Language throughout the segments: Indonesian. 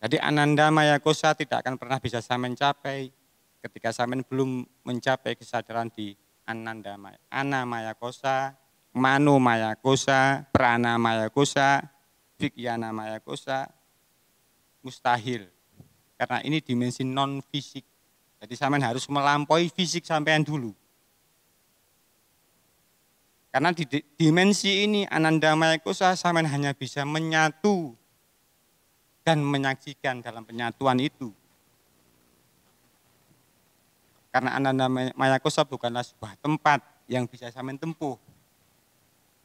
Jadi Ananda Maya Kosa tidak akan pernah bisa sampean capai ketika sampean belum mencapai kesadaran di Ananda Maya. Ana Maya Kosa, Mano Maya Kosa, Prana Maya Kosa, Vigyana Maya Kosa, mustahil. Karena ini dimensi non fisik. Jadi sampean harus melampaui fisik sampean dulu. Karena di dimensi ini Ananda Maya Kosa sampean hanya bisa menyatu dan menyaksikan dalam penyatuan itu. Karena Ananda Maya Kosa bukanlah sebuah tempat yang bisa sampean tempuh.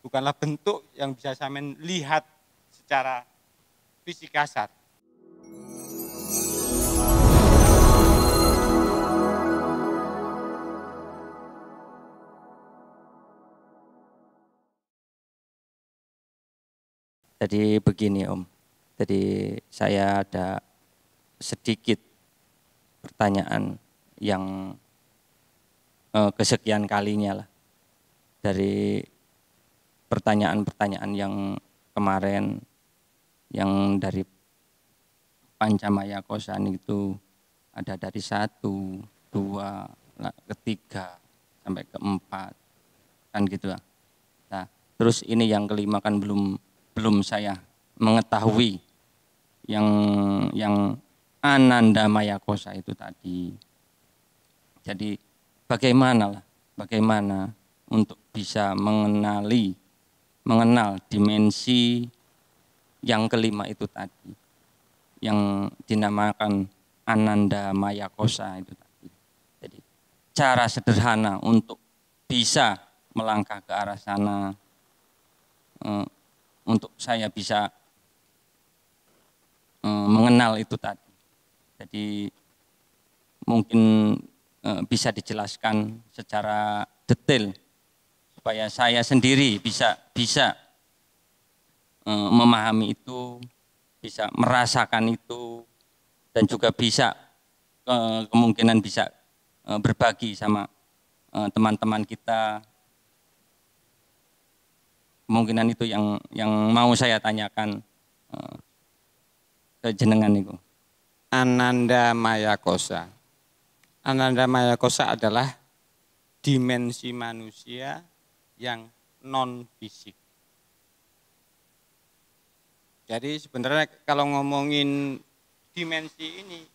Bukanlah bentuk yang bisa sampean lihat secara fisik kasar. Jadi begini Om, jadi saya ada sedikit pertanyaan yang kesekian kalinya lah dari pertanyaan-pertanyaan yang kemarin yang dari Pancamaya Kosan itu ada dari 1, 2, ketiga sampai keempat kan gitu lah. Nah terus ini yang kelima kan belum saya mengetahui yang Ananda Maya Kosa itu tadi. Jadi bagaimana untuk bisa mengenal dimensi yang kelima itu tadi, yang dinamakan Ananda Maya Kosa itu tadi. Jadi cara sederhana untuk bisa melangkah ke arah sana, untuk saya bisa mengenal itu tadi. Jadi mungkin bisa dijelaskan secara detail supaya saya sendiri bisa memahami itu, bisa merasakan itu, dan juga bisa kemungkinan bisa berbagi sama teman-teman kita. Kemungkinan itu yang mau saya tanyakan ke jenengan itu. Ananda Maya Kosa. Ananda Maya Kosa adalah dimensi manusia yang non fisik. Jadi sebenarnya kalau ngomongin dimensi ini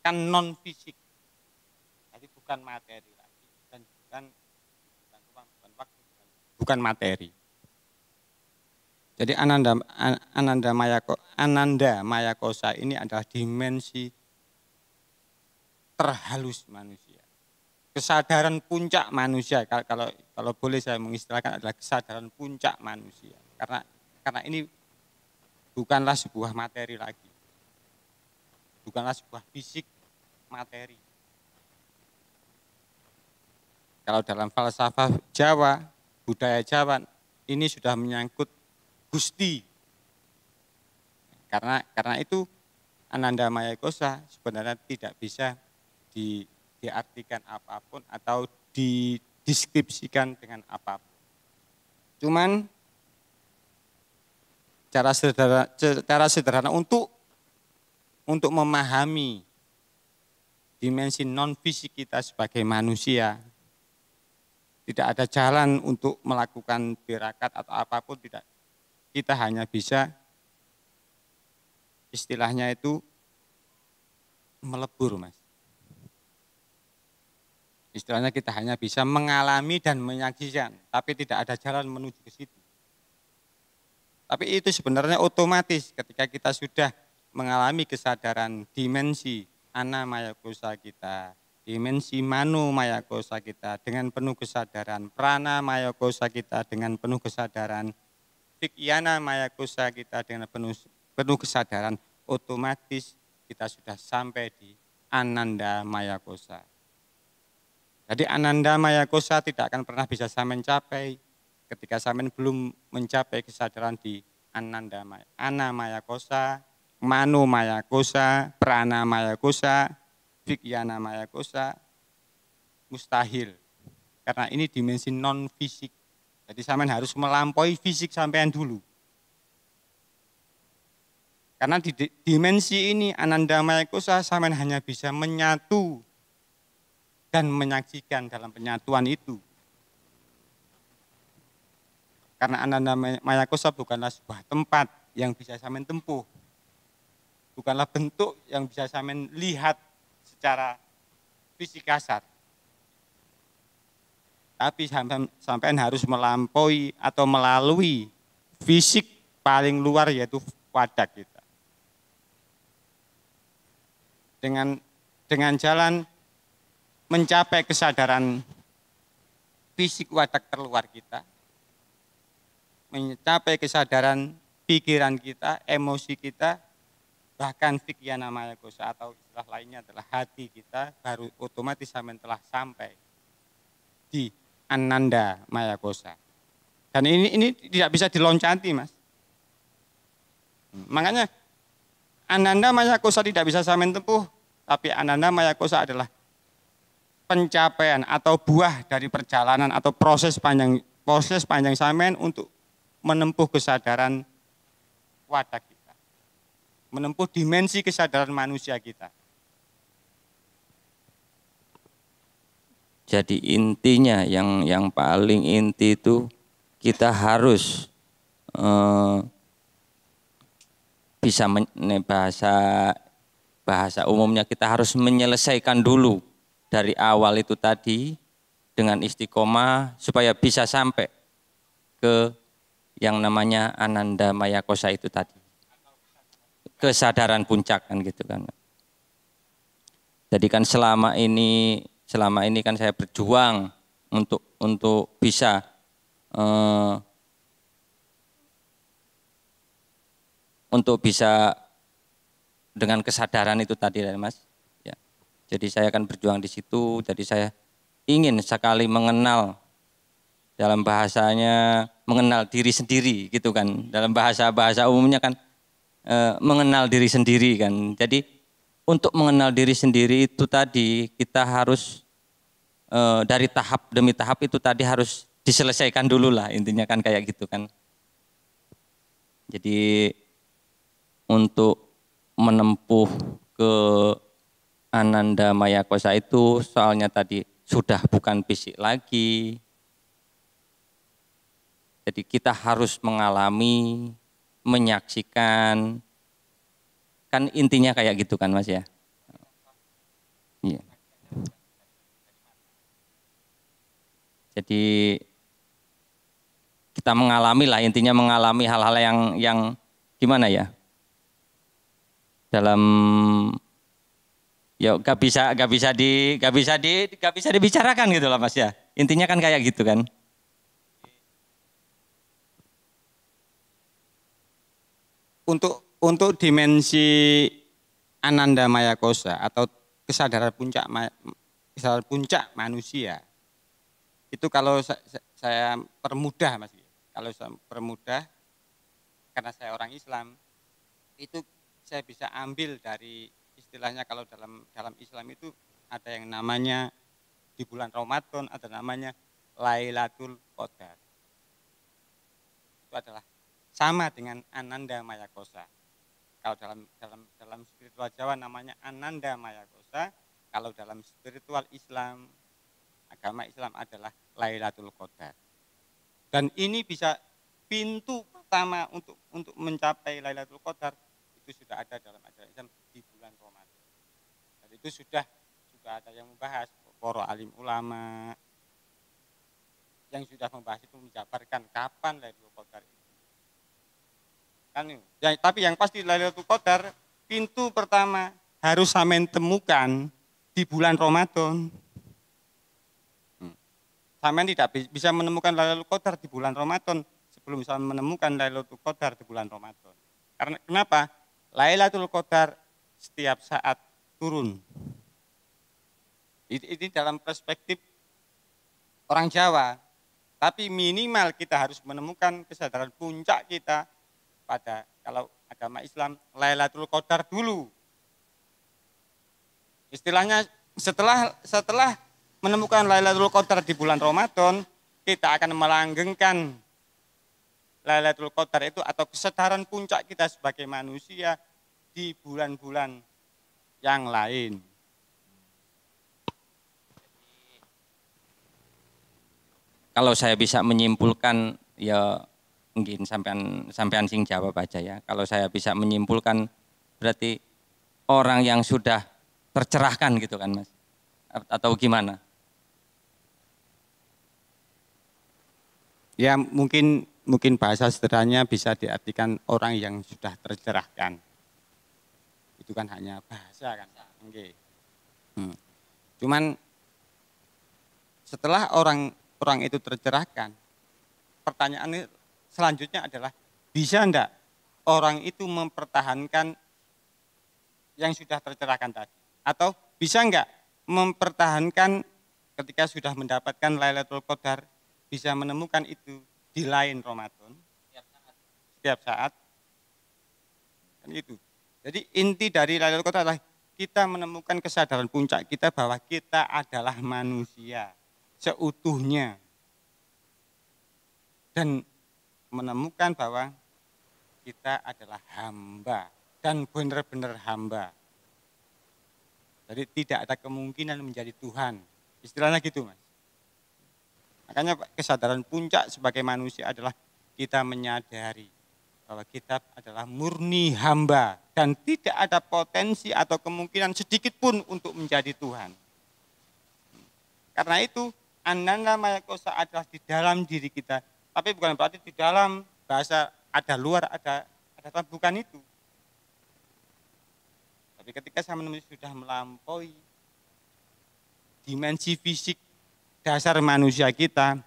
kan non fisik. Jadi bukan materi lagi dan bukan materi. Jadi Ananda Maya Kosa ini adalah dimensi terhalus manusia. Kesadaran puncak manusia, kalau boleh saya mengistilahkan adalah kesadaran puncak manusia. Karena ini bukanlah sebuah materi lagi. Bukanlah sebuah fisik materi. Kalau dalam falsafah Jawa, budaya Jawa, ini sudah menyangkut Gusti. Karena itu Ananda Maya Kosa sebenarnya tidak bisa diartikan apapun atau dideskripsikan dengan apapun. Cuman cara sederhana untuk memahami dimensi non fisik kita sebagai manusia, tidak ada jalan untuk melakukan tirakat atau apapun, tidak. Kita hanya bisa istilahnya itu melebur, Mas. Istilahnya kita hanya bisa mengalami dan menyaksikan, tapi tidak ada jalan menuju ke situ. Tapi itu sebenarnya otomatis ketika kita sudah mengalami kesadaran dimensi Ana Maya Kosa kita, dimensi Mano Maya Kosa kita dengan penuh kesadaran, Prana Maya Kosa kita dengan penuh kesadaran, Vigyana Maya Kosa kita dengan penuh kesadaran, otomatis kita sudah sampai di Ananda Maya Kosa. Jadi Ananda Maya Kosa tidak akan pernah bisa sampean capai ketika sampean belum mencapai kesadaran di Ananda Maya. Ana Maya Kosa, Mano Maya Kosa, Prana Maya Kosa, Vigyana Maya Kosa, mustahil. Karena ini dimensi non fisik. Jadi sampean harus melampaui fisik sampean dulu. Karena di dimensi ini Ananda Maya Kosa sampean hanya bisa menyatu dan menyaksikan dalam penyatuan itu. Karena Ananda Maya Kosa bukanlah sebuah tempat yang bisa sampean tempuh. Bukanlah bentuk yang bisa sampean lihat secara fisik kasar. Tapi sampean harus melampaui atau melalui fisik paling luar yaitu wadah kita. Dengan jalan mencapai kesadaran fisik wadah terluar kita, mencapai kesadaran pikiran kita, emosi kita, bahkan Vigyana Maya Kosa atau istilah lainnya adalah hati kita, baru otomatis sampean telah sampai di Ananda Maya Kosa. Dan ini tidak bisa diloncati, Mas. Makanya Ananda Maya Kosa tidak bisa sampean tempuh, tapi Ananda Maya Kosa adalah pencapaian atau buah dari perjalanan atau proses panjang sampean untuk menempuh kesadaran wadah kita, menempuh dimensi kesadaran manusia kita. Jadi intinya yang paling inti itu kita harus bisa bahasa umumnya kita harus menyelesaikan dulu dari awal itu tadi dengan istiqomah supaya bisa sampai ke yang namanya Ananda Maya Kosa itu tadi. Kesadaran puncak kan gitu kan. Jadi kan selama ini kan saya berjuang untuk bisa dengan kesadaran itu tadi, Mas. Ya. Jadi saya akan berjuang di situ. Jadi saya ingin sekali mengenal, dalam bahasanya mengenal diri sendiri, gitu kan. Dalam bahasa umumnya kan mengenal diri sendiri kan. Jadi untuk mengenal diri sendiri itu tadi kita harus dari tahap demi tahap itu tadi harus diselesaikan dulu lah, intinya kan kayak gitu kan. Jadi untuk menempuh ke Ananda Maya Kosa itu soalnya tadi sudah bukan fisik lagi. Jadi kita harus mengalami, menyaksikan, kan intinya kayak gitu kan Mas ya. Iya. Jadi kita mengalami lah, intinya mengalami hal-hal yang gimana ya, dalam ya gak bisa dibicarakan gitu lah Mas ya. Intinya kan kayak gitu kan. Untuk dimensi Ananda Maya Kosa atau kesadaran puncak manusia itu kalau saya permudah Mas, kalau saya permudah karena saya orang Islam itu saya bisa ambil dari istilahnya kalau dalam Islam itu ada yang namanya di bulan Ramadan ada namanya Lailatul Qadar. Itu adalah sama dengan Ananda Maya Kosa. Kalau dalam spiritual Jawa namanya Ananda Maya Kosa, kalau dalam spiritual Islam, agama Islam adalah Lailatul Qadar. Dan ini bisa pintu pertama untuk mencapai Lailatul Qadar itu sudah ada dalam ajaran Islam di bulan Ramadan. Dan itu sudah ada yang membahas, para alim ulama yang sudah membahas itu menjabarkan kapan Lailatul Qadar itu. Kan, ya, tapi yang pasti Lailatul Qadar pintu pertama harus sampean temukan di bulan Ramadan. Sampean tidak bisa menemukan Lailatul Qadar di bulan Ramadan sebelum bisa menemukan Lailatul Qadar di bulan Ramadan. Karena kenapa? Lailatul Qadar setiap saat turun. Ini dalam perspektif orang Jawa. Tapi minimal kita harus menemukan kesadaran puncak kita pada kalau agama Islam Lailatul Qadar dulu. Istilahnya setelah menemukan Lailatul Qadar di bulan Ramadan, kita akan melanggengkan Lailatul Qadar itu atau kesadaran puncak kita sebagai manusia di bulan-bulan yang lain. Kalau saya bisa menyimpulkan, ya mungkin sampean sing jawab aja ya. Kalau saya bisa menyimpulkan, berarti orang yang sudah tercerahkan gitu kan Mas? Atau gimana? Ya mungkin bahasa sederhananya bisa diartikan orang yang sudah tercerahkan. Itu kan hanya bahasa kan. Oke. Cuman setelah orang itu tercerahkan, pertanyaan selanjutnya adalah bisa enggak orang itu mempertahankan yang sudah tercerahkan tadi? Atau bisa enggak mempertahankan ketika sudah mendapatkan Lailatul Qadar, bisa menemukan itu di lain Ramadan setiap saat kan itu. Jadi inti dari Lailatul Qadar adalah kita menemukan kesadaran puncak kita bahwa kita adalah manusia seutuhnya dan menemukan bahwa kita adalah hamba dan benar-benar hamba. Jadi tidak ada kemungkinan menjadi Tuhan. Istilahnya gitu Mas. Makanya kesadaran puncak sebagai manusia adalah kita menyadari bahwa kita adalah murni hamba dan tidak ada potensi atau kemungkinan sedikit pun untuk menjadi Tuhan. Karena itu Ananda Maya Kosa adalah di dalam diri kita, tapi bukan berarti di dalam bahasa ada luar, ada bukan itu. Tapi ketika saya menemui sudah melampaui dimensi fisik dasar manusia kita,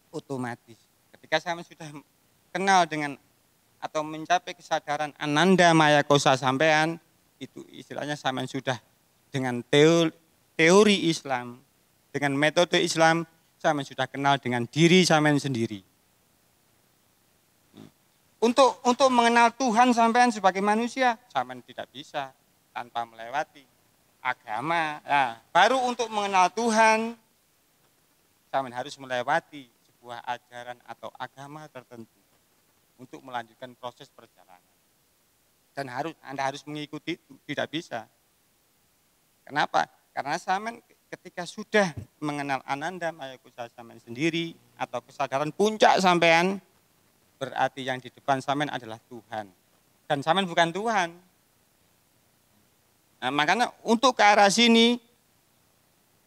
otomatis ketika saya sudah kenal dengan atau mencapai kesadaran Ananda Maya Kosa sampean, itu istilahnya sampean sudah dengan teori Islam, dengan metode Islam, sampean sudah kenal dengan diri sampean sendiri. Untuk mengenal Tuhan sampean sebagai manusia, sampean tidak bisa tanpa melewati agama. Nah, baru untuk mengenal Tuhan, sampean harus melewati sebuah ajaran atau agama tertentu untuk melanjutkan proses perjalanan. Dan Anda harus mengikuti itu, tidak bisa. Kenapa? Karena sampean ketika sudah mengenal Ananda Maya Kosa sampean sendiri atau kesadaran puncak sampean, berarti yang di depan sampean adalah Tuhan. Dan sampean bukan Tuhan. Nah, makanya untuk ke arah sini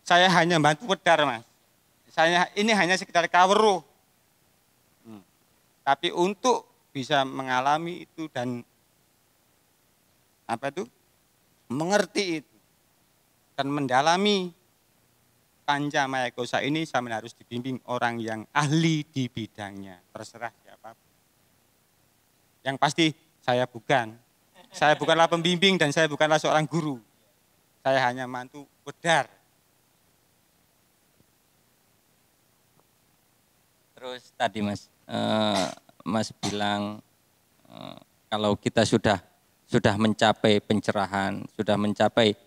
saya hanya bantu wedar Mas. Ini hanya sekitar kaweruh. Tapi untuk bisa mengalami itu dan mengerti itu dan mendalami Panca Maya Kosa ini, sampean harus dibimbing orang yang ahli di bidangnya, terserah siapa. Yang pasti saya bukanlah pembimbing dan saya bukanlah seorang guru. Saya hanya mantu wedar. Terus tadi Mas bilang kalau kita sudah mencapai pencerahan, sudah mencapai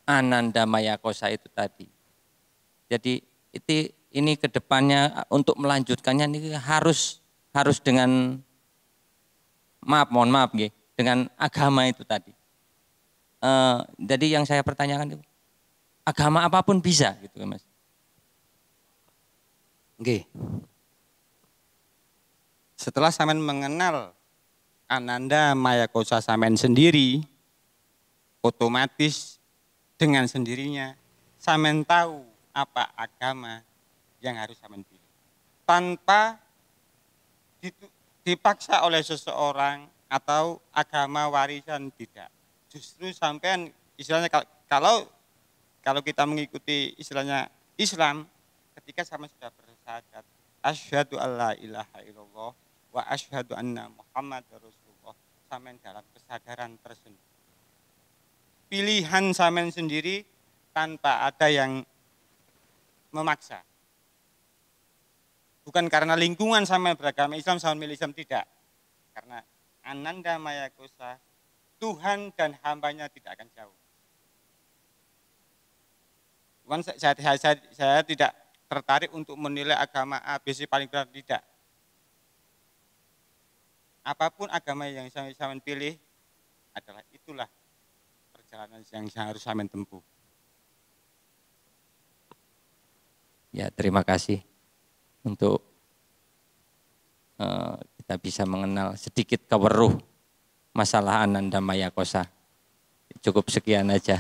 Ananda Maya Kosa itu tadi. Jadi ini kedepannya untuk melanjutkannya ini harus dengan mohon maaf dengan agama itu tadi. Jadi yang saya pertanyakan itu agama apapun bisa gitu Mas. Oke. Setelah sampean mengenal Ananda Maya Kosa sampean sendiri, otomatis dengan sendirinya sampean tahu apa agama yang harus sampean pilih. Tanpa dipaksa oleh seseorang atau agama warisan, tidak. Justru sampean istilahnya kalau kita mengikuti istilahnya Islam, ketika sampean sudah bersyahadat asyhadu alla ilaha illallah wa asyhadu anna Muhammadar Rasulullah, sampean dalam kesadaran tersendiri. Pilihan sampean sendiri tanpa ada yang memaksa. Bukan karena lingkungan sampean beragama Islam, sampean milih Islam, tidak. Karena Ananda Maya Kosa, Tuhan dan hambanya tidak akan jauh. Cuman saya tidak tertarik untuk menilai agama A, B, C paling benar, tidak. apapun agama yang saya pilih adalah itulah perjalanan yang harus saya tempuh. Ya, terima kasih untuk kita bisa mengenal sedikit keweruh masalah Ananda Maya Kosa. Cukup sekian aja.